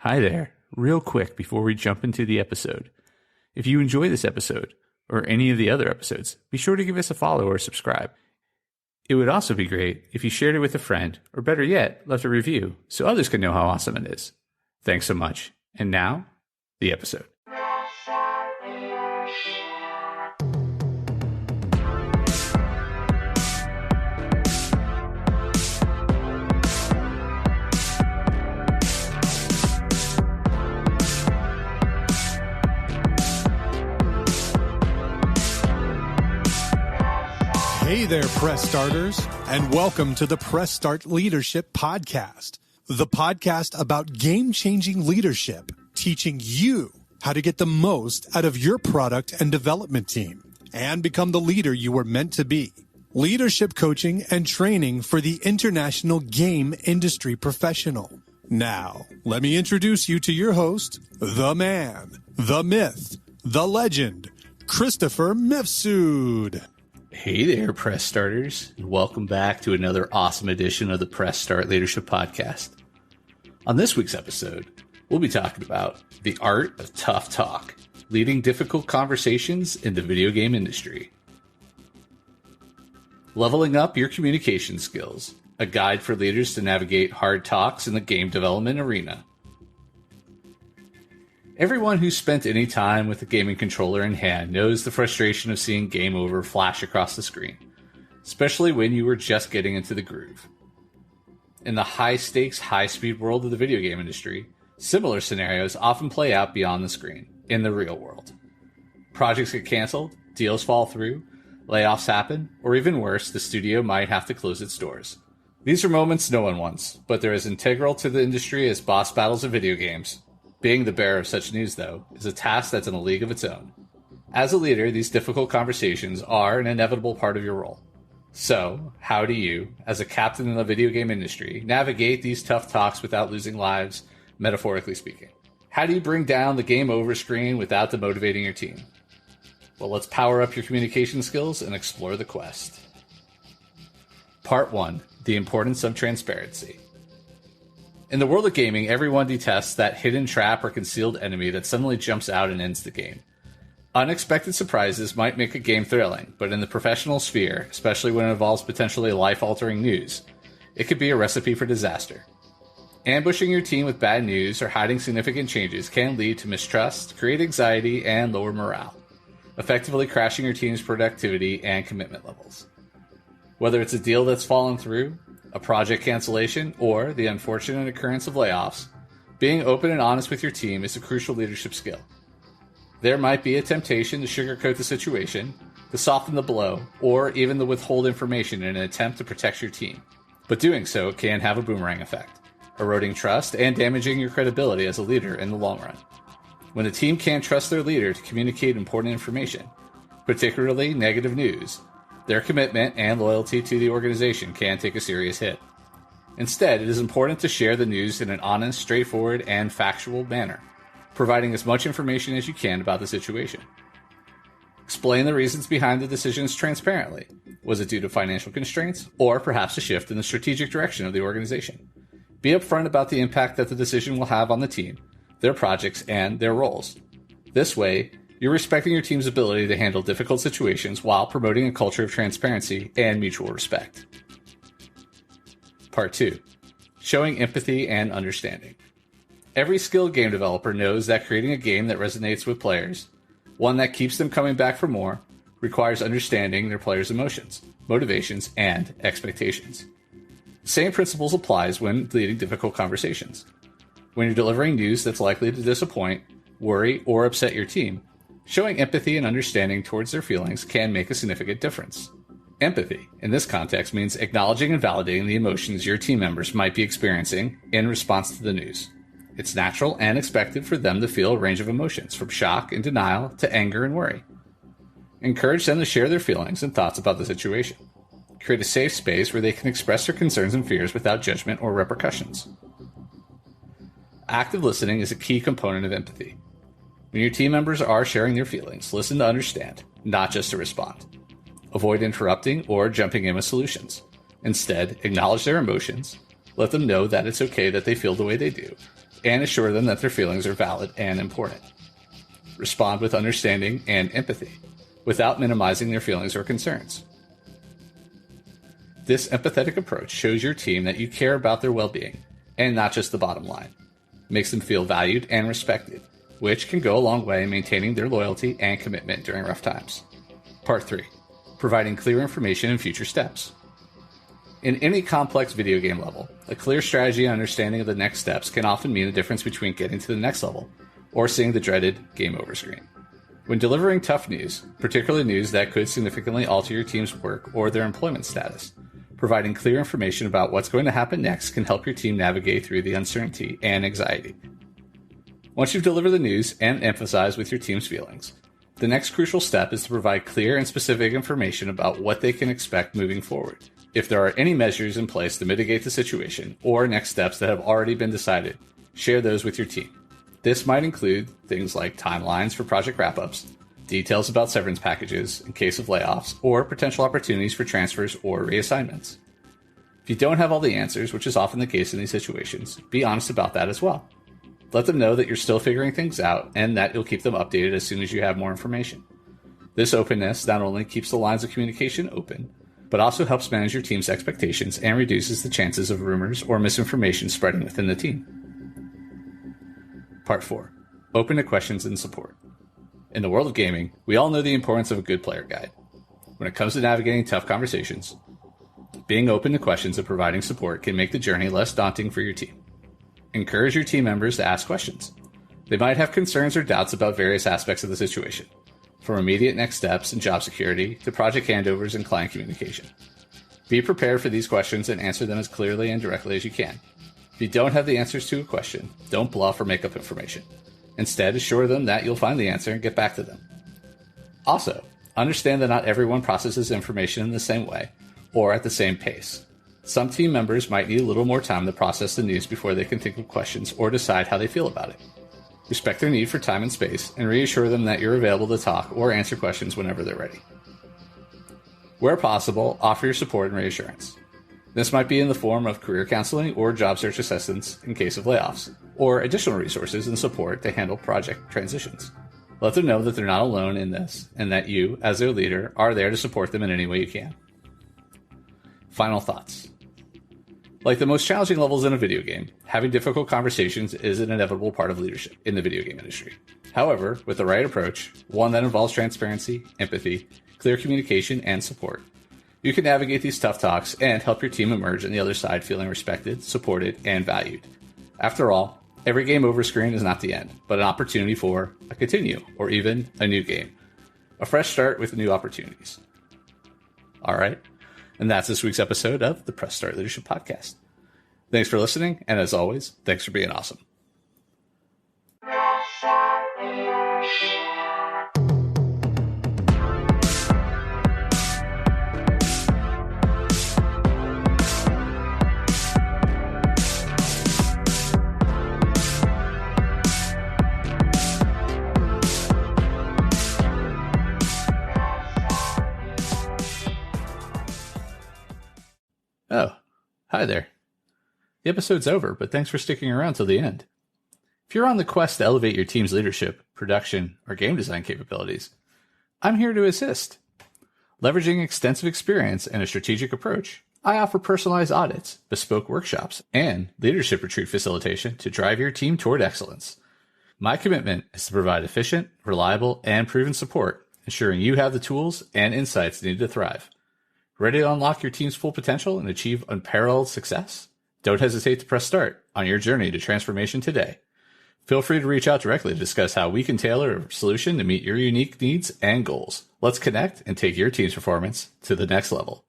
Hi there. Real quick before we jump into the episode. If you enjoy this episode, or any of the other episodes, be sure to give us a follow or subscribe. It would also be great if you shared it with a friend, or better yet, left a review so others can know how awesome it is. Thanks so much. And now, the episode. Hey there, press starters, and welcome to the Press Start Leadership Podcast, the podcast about game-changing leadership, teaching you how to get the most out of your product and development team and become the leader you were meant to be. Leadership coaching and training for the international game industry professional. Now, let me introduce you to your host, the man, the myth, the legend, Christopher Mifsud. Hey there, press starters, and welcome back to another awesome edition of the Press Start Leadership Podcast. On this week's episode, we'll be talking about the art of tough talk, leading difficult conversations in the video game industry. Leveling up your communication skills, a guide for leaders to navigate hard talks in the game development arena. Everyone who's spent any time with a gaming controller in hand knows the frustration of seeing game over flash across the screen, especially when you were just getting into the groove. In the high-stakes, high-speed world of the video game industry, similar scenarios often play out beyond the screen, in the real world. Projects get canceled, deals fall through, layoffs happen, or even worse, the studio might have to close its doors. These are moments no one wants, but they're as integral to the industry as boss battles of video games. Being the bearer of such news, though, is a task that's in a league of its own. As a leader, these difficult conversations are an inevitable part of your role. So, how do you, as a captain in the video game industry, navigate these tough talks without losing lives, metaphorically speaking? How do you bring down the game over screen without demotivating your team? Well, let's power up your communication skills and explore the quest. Part 1. The importance of transparency. In the world of gaming, everyone detests that hidden trap or concealed enemy that suddenly jumps out and ends the game. Unexpected surprises might make a game thrilling, but in the professional sphere, especially when it involves potentially life-altering news, it could be a recipe for disaster. Ambushing your team with bad news or hiding significant changes can lead to mistrust, create anxiety, and lower morale, effectively crashing your team's productivity and commitment levels. Whether it's a deal that's fallen through, a project cancellation, or the unfortunate occurrence of layoffs, being open and honest with your team is a crucial leadership skill. There might be a temptation to sugarcoat the situation, to soften the blow, or even to withhold information in an attempt to protect your team. But doing so can have a boomerang effect, eroding trust and damaging your credibility as a leader in the long run. When a team can't trust their leader to communicate important information, particularly negative news, their commitment and loyalty to the organization can take a serious hit. Instead, it is important to share the news in an honest, straightforward, and factual manner, providing as much information as you can about the situation. Explain the reasons behind the decisions transparently. Was it due to financial constraints, or perhaps a shift in the strategic direction of the organization? Be upfront about the impact that the decision will have on the team, their projects, and their roles. This way, you're respecting your team's ability to handle difficult situations while promoting a culture of transparency and mutual respect. Part 2. Showing empathy and understanding. Every skilled game developer knows that creating a game that resonates with players, one that keeps them coming back for more, requires understanding their players' emotions, motivations, and expectations. The same principles applies when leading difficult conversations. When you're delivering news that's likely to disappoint, worry, or upset your team, showing empathy and understanding towards their feelings can make a significant difference. Empathy, in this context, means acknowledging and validating the emotions your team members might be experiencing in response to the news. It's natural and expected for them to feel a range of emotions, from shock and denial to anger and worry. Encourage them to share their feelings and thoughts about the situation. Create a safe space where they can express their concerns and fears without judgment or repercussions. Active listening is a key component of empathy. When your team members are sharing their feelings, listen to understand, not just to respond. Avoid interrupting or jumping in with solutions. Instead, acknowledge their emotions, let them know that it's okay that they feel the way they do, and assure them that their feelings are valid and important. Respond with understanding and empathy, without minimizing their feelings or concerns. This empathetic approach shows your team that you care about their well-being, and not just the bottom line. Makes them feel valued and respected, which can go a long way in maintaining their loyalty and commitment during rough times. Part 3. Providing clear information and future steps. In any complex video game level, a clear strategy and understanding of the next steps can often mean the difference between getting to the next level or seeing the dreaded game over screen. When delivering tough news, particularly news that could significantly alter your team's work or their employment status, providing clear information about what's going to happen next can help your team navigate through the uncertainty and anxiety. Once you've delivered the news and emphasized with your team's feelings, the next crucial step is to provide clear and specific information about what they can expect moving forward. If there are any measures in place to mitigate the situation or next steps that have already been decided, share those with your team. This might include things like timelines for project wrap-ups, details about severance packages in case of layoffs, or potential opportunities for transfers or reassignments. If you don't have all the answers, which is often the case in these situations, be honest about that as well. Let them know that you're still figuring things out and that you'll keep them updated as soon as you have more information. This openness not only keeps the lines of communication open, but also helps manage your team's expectations and reduces the chances of rumors or misinformation spreading within the team. Part 4. Open to questions and support. In the world of gaming, we all know the importance of a good player guide. When it comes to navigating tough conversations, being open to questions and providing support can make the journey less daunting for your team. Encourage your team members to ask questions. They might have concerns or doubts about various aspects of the situation, from immediate next steps and job security to project handovers and client communication. Be prepared for these questions and answer them as clearly and directly as you can. If you don't have the answers to a question, don't bluff or make up information. Instead, assure them that you'll find the answer and get back to them. Also, understand that not everyone processes information in the same way or at the same pace. Some team members might need a little more time to process the news before they can think of questions or decide how they feel about it. Respect their need for time and space and reassure them that you're available to talk or answer questions whenever they're ready. Where possible, offer your support and reassurance. This might be in the form of career counseling or job search assistance in case of layoffs, or additional resources and support to handle project transitions. Let them know that they're not alone in this, and that you, as their leader, are there to support them in any way you can. Final thoughts. Like the most challenging levels in a video game, having difficult conversations is an inevitable part of leadership in the video game industry. However, with the right approach, one that involves transparency, empathy, clear communication, and support, you can navigate these tough talks and help your team emerge on the other side feeling respected, supported, and valued. After all, every game over screen is not the end, but an opportunity for a continue, or even a new game. A fresh start with new opportunities. All right, and that's this week's episode of the Press Start Leadership Podcast. Thanks for listening, and as always, thanks for being awesome. Oh, hi there. The episode's over, but thanks for sticking around till the end. If you're on the quest to elevate your team's leadership, production, or game design capabilities, I'm here to assist. Leveraging extensive experience and a strategic approach, I offer personalized audits, bespoke workshops, and leadership retreat facilitation to drive your team toward excellence. My commitment is to provide efficient, reliable, and proven support, ensuring you have the tools and insights needed to thrive. Ready to unlock your team's full potential and achieve unparalleled success? Don't hesitate to press start on your journey to transformation today. Feel free to reach out directly to discuss how we can tailor a solution to meet your unique needs and goals. Let's connect and take your team's performance to the next level.